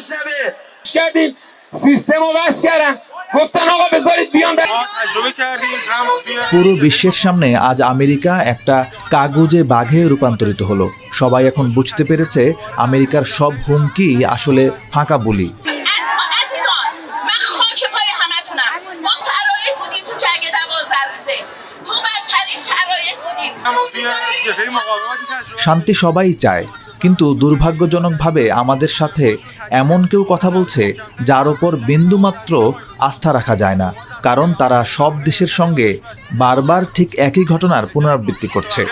بشنوه کردیم سیستم رو بس کردن گفتن آقا بذارید بیان পুরো বিশ্বের সামনে আজ আমেরিকা একটা কাগজে বাঘে রূপান্তরিত হলো। সবাই এখন বুঝতে পেরেছে আমেরিকার সব হুমকি আসলে ফাঁকা বুলি। শান্তি সবাই চায়, কিন্তু দুর্ভাগ্যজনকভাবে আমাদের সাথে এমন কেউ কথা বলছে যার ওপর বিন্দুমাত্র আস্থা রাখা যায় না, কারণ তারা সব দেশের সঙ্গে বারবার ঠিক একই ঘটনার পুনরাবৃত্তি করছে।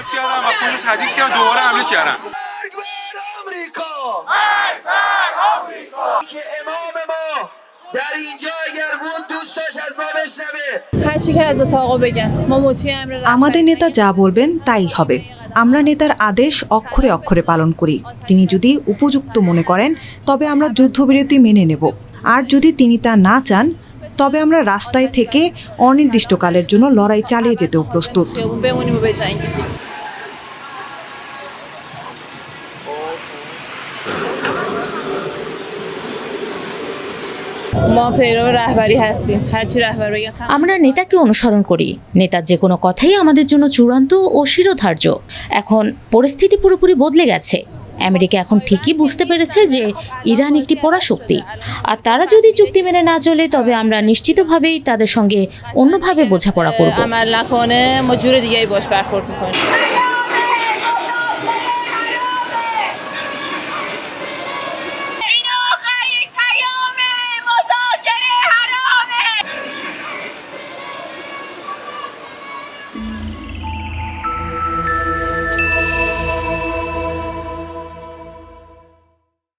در اینجا اگر بود دوستاش از ما بشنوه هرچی که حضرت آقا بگن ما مطیع امر আমাদের নেতা যা বলবেন তাই হবে। আমরা নেতার আদেশ অক্ষরে অক্ষরে পালন করি। তিনি যদি উপযুক্ত মনে করেন তবে আমরা যুদ্ধবিরতি মেনে নেব, আর যদি তিনি তা না চান তবে আমরা রাস্তায় থেকে অনির্দিষ্টকালের জন্য লড়াই চালিয়ে যেতেও প্রস্তুত। بمونیم و بجنگیم. আমরা নেতাকে অনুসরণ করি। নেতার যে কোনো কথাই আমাদের জন্য চূড়ান্ত ও শিরোধার্য। এখন পরিস্থিতি পুরোপুরি বদলে গেছে। আমেরিকা এখন ঠিকই বুঝতে পেরেছে যে ইরান একটি পরাশক্তি, আর তারা যদি চুক্তি মেনে না চলে তবে আমরা নিশ্চিতভাবেই তাদের সঙ্গে অন্যভাবে বোঝাপড়া করব।